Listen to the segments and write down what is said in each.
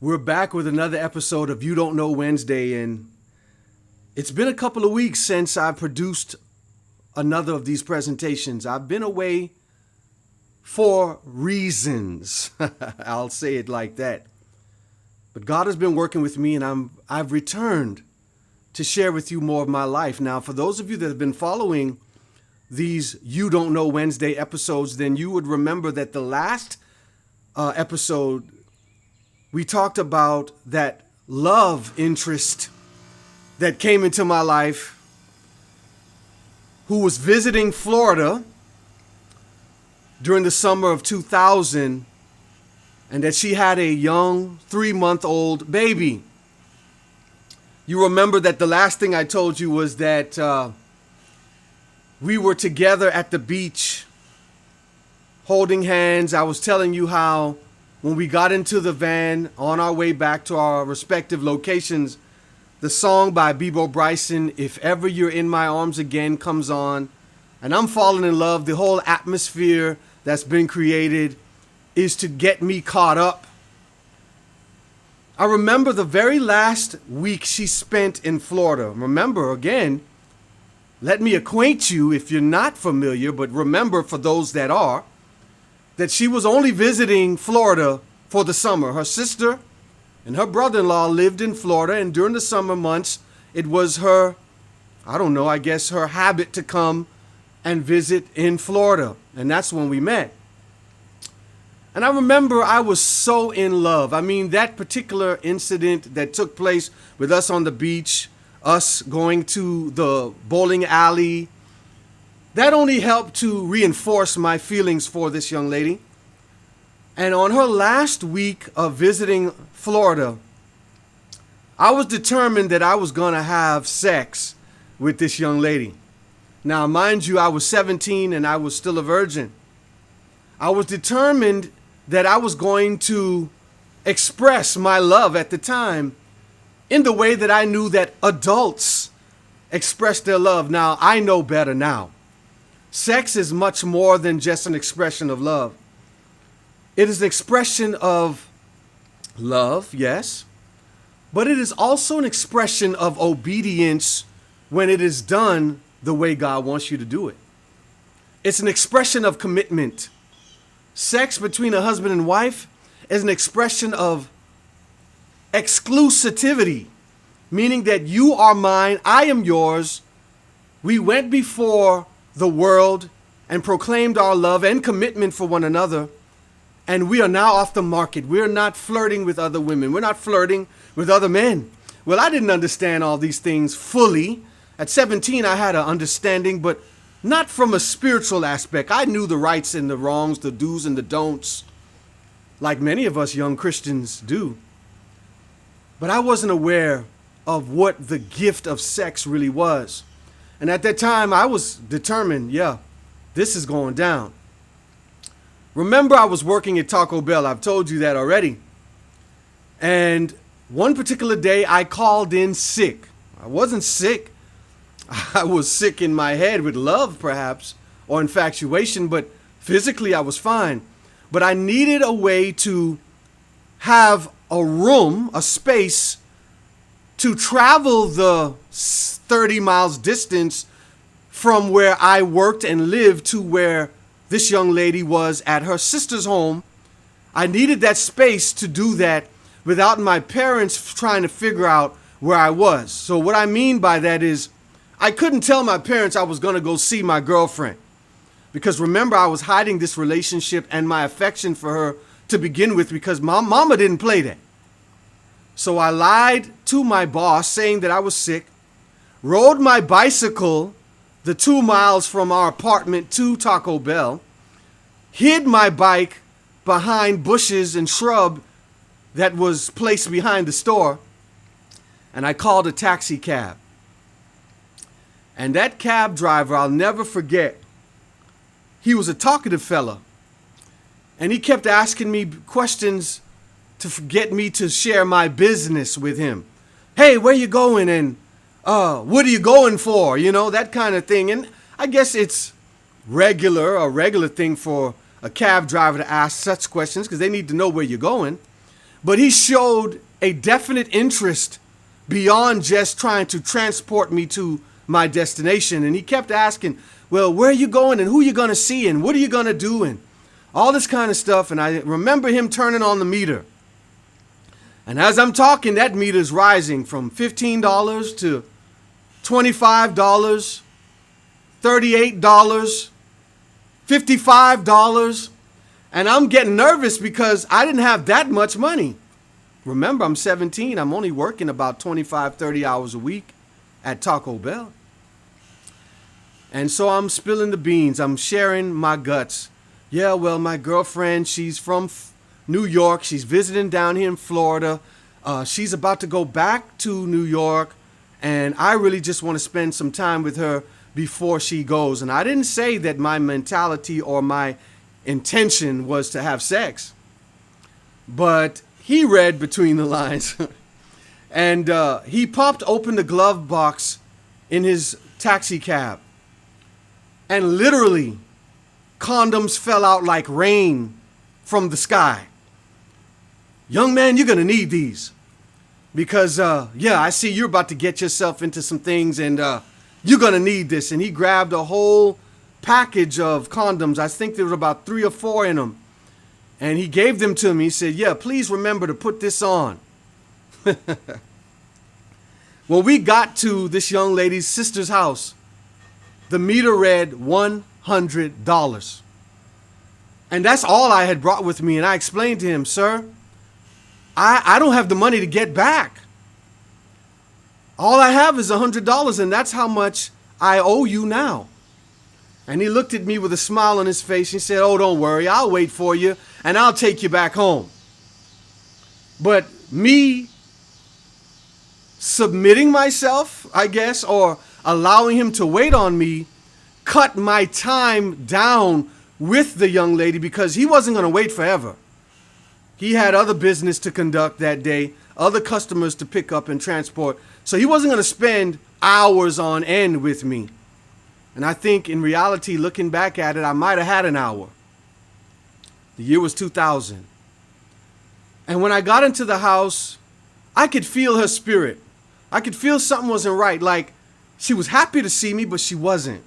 We're back with another episode of You Don't Know Wednesday, and it's been a couple of weeks since I produced another of these presentations. I've been away for reasons. I'll say it like that. But God has been working with me, and I've returned to share with you more of my life. Now, for those of you that have been following these You Don't Know Wednesday episodes, then you would remember that the last episode we talked about that love interest that came into my life who was visiting Florida during the summer of 2000, and that she had a young 3-month-old baby. You remember that the last thing I told you was that we were together at the beach holding hands. I was telling you how when we got into the van on our way back to our respective locations, the song by Bebo Bryson, If Ever You're in My Arms Again, comes on, and I'm falling in love. The whole atmosphere that's been created is to get me caught up. I remember the very last week she spent in Florida. Remember, again, let me acquaint you if you're not familiar, but remember for those that are, that she was only visiting Florida for the summer. Her sister and her brother-in-law lived in Florida, and during the summer months, it was her, I guess her habit to come and visit in Florida. And that's when we met. And I remember I was so in love. I mean, that particular incident that took place with us on the beach, us going to the bowling alley, that only helped to reinforce my feelings for this young lady. And on her last week of visiting Florida, I was determined that I was going to have sex with this young lady. Now, mind you, I was 17 and I was still a virgin. I was determined that I was going to express my love at the time in the way that I knew that adults express their love. Now, I know better now. Sex is much more than just an expression of love. It is an expression of love, yes, but it is also an expression of obedience when it is done the way God wants you to do it. It's an expression of commitment. Sex between a husband and wife is an expression of exclusivity, meaning that you are mine, I am yours. We went before the world and proclaimed our love and commitment for one another, and we are now off the market. We're not flirting with other women. We're not flirting with other men. Well, I didn't understand all these things fully. At 17, I had an understanding, but not from a spiritual aspect. I knew the rights and the wrongs, the do's and the don'ts, like many of us young Christians do. But I wasn't aware of what the gift of sex really was. And at that time, I was determined, this is going down. Remember, I was working at Taco Bell. I've told you that already. And one particular day, I called in sick. I wasn't sick. I was sick in my head with love, perhaps, or infatuation, but physically I was fine. But I needed a way to have a room, a space, to travel the 30 miles distance from where I worked and lived to where this young lady was at her sister's home. I needed that space to do that without my parents trying to figure out where I was. So what I mean by that is I couldn't tell my parents I was going to go see my girlfriend, because remember, I was hiding this relationship and my affection for her to begin with, because my mama didn't play that. So I lied to my boss saying that I was sick, rode my bicycle the 2 miles from our apartment to Taco Bell, hid my bike behind bushes and shrub that was placed behind the store, and I called a taxi cab. And that cab driver, I'll never forget, he was a talkative fella, and he kept asking me questions to get me to share my business with him. Hey, where you going? And what are you going for? You know, that kind of thing. And I guess it's a regular thing for a cab driver to ask such questions because they need to know where you're going. But he showed a definite interest beyond just trying to transport me to my destination. And he kept asking, well, where are you going and who are you going to see and what are you going to do and all this kind of stuff. And I remember him turning on the meter. And as I'm talking, that meter is rising from $15 to $25, $38, $55. And I'm getting nervous because I didn't have that much money. Remember, I'm 17. I'm only working about 25, 30 hours a week at Taco Bell. And so I'm spilling the beans. I'm sharing my guts. Yeah, well, my girlfriend, she's from New York. She's visiting down here in Florida. She's about to go back to New York. And I really just want to spend some time with her before she goes. And I didn't say that my mentality or my intention was to have sex. But he read between the lines. And he popped open the glove box in his taxi cab. And literally, condoms fell out like rain from the sky. Young man, you're going to need these. Because, I see you're about to get yourself into some things and you're going to need this. And he grabbed a whole package of condoms. I think there were about 3 or 4 in them. And he gave them to me. He said, yeah, please remember to put this on. When we got to this young lady's sister's house, the meter read $100. And that's all I had brought with me. And I explained to him, sir, I don't have the money to get back. All I have is $100, and that's how much I owe you now. And he looked at me with a smile on his face. And he said, oh, don't worry. I'll wait for you, and I'll take you back home. But me submitting myself, I guess, or allowing him to wait on me, cut my time down with the young lady because he wasn't going to wait forever. He had other business to conduct that day, other customers to pick up and transport. So he wasn't going to spend hours on end with me. And I think in reality, looking back at it, I might have had an hour. The year was 2000. And when I got into the house, I could feel her spirit. I could feel something wasn't right. Like she was happy to see me, but she wasn't.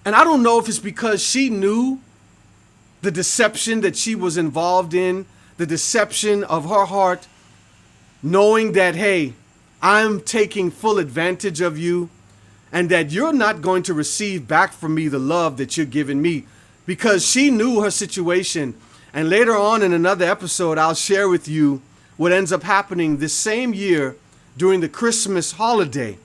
And I don't know if it's because she knew the deception that she was involved in, the deception of her heart, knowing that, hey, I'm taking full advantage of you and that you're not going to receive back from me the love that you're giving me, because she knew her situation. And later on in another episode, I'll share with you what ends up happening this same year during the Christmas holiday.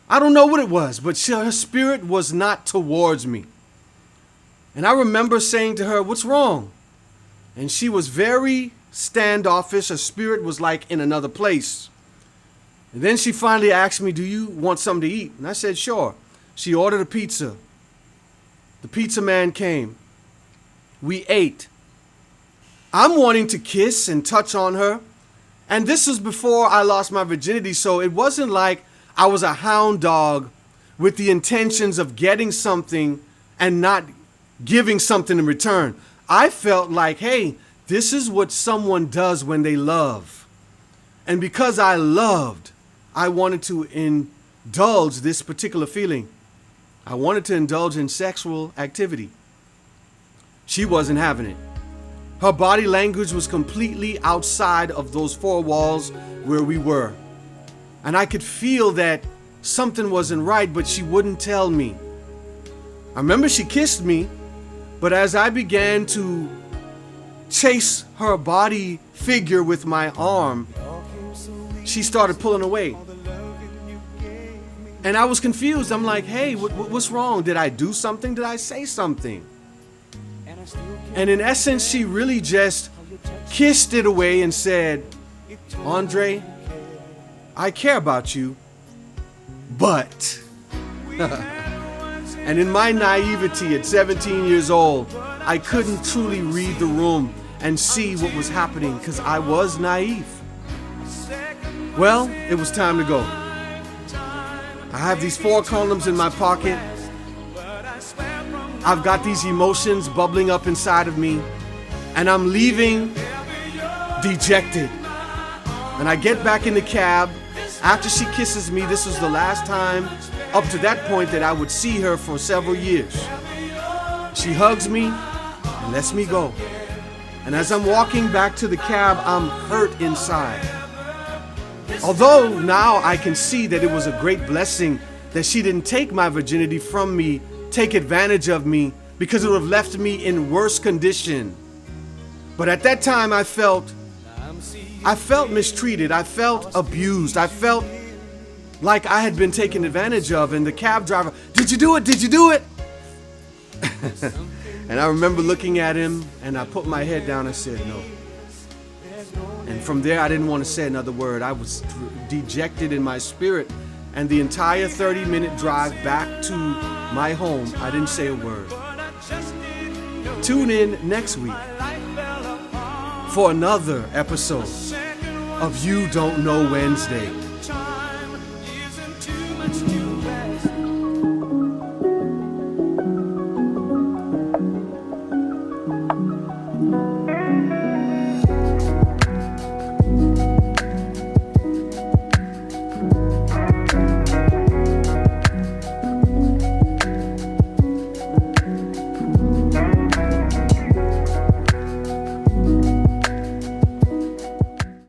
I don't know what it was, but her spirit was not towards me. And I remember saying to her, what's wrong? And she was very standoffish. Her spirit was like in another place. And then she finally asked me, do you want something to eat? And I said, sure. She ordered a pizza. The pizza man came. We ate. I'm wanting to kiss and touch on her. And this was before I lost my virginity. So it wasn't like I was a hound dog with the intentions of getting something and not giving something in return. I felt like, hey, this is what someone does when they love. And because I loved, I wanted to indulge this particular feeling. I wanted to indulge in sexual activity. She wasn't having it. Her body language was completely outside of those 4 walls where we were. And I could feel that something wasn't right, but she wouldn't tell me. I remember she kissed me, but as I began to chase her body figure with my arm, she started pulling away. And I was confused. I'm like, hey, what's wrong? Did I do something? Did I say something? And in essence, she really just kissed it away and said, Andrae, I care about you, but... And in my naivety at 17 years old, I couldn't truly read the room and see what was happening because I was naive. Well, it was time to go. I have these 4 condoms in my pocket. I've got these emotions bubbling up inside of me. and I'm leaving dejected. And I get back in the cab. After she kisses me, this was the last time up to that point that I would see her for several years. She hugs me and lets me go. And as I'm walking back to the cab, I'm hurt inside. Although now I can see that it was a great blessing that she didn't take my virginity from me, take advantage of me, because it would have left me in worse condition. But at that time I felt mistreated. I felt abused. I felt like I had been taken advantage of. And the cab driver, "Did you do it? Did you do it?" And I remember looking at him, and I put my head down and said no. And from there, I didn't want to say another word. I was dejected in my spirit. And the entire 30-minute drive back to my home, I didn't say a word. Tune in next week for another episode of You Don't Know Wednesday. Time isn't too much.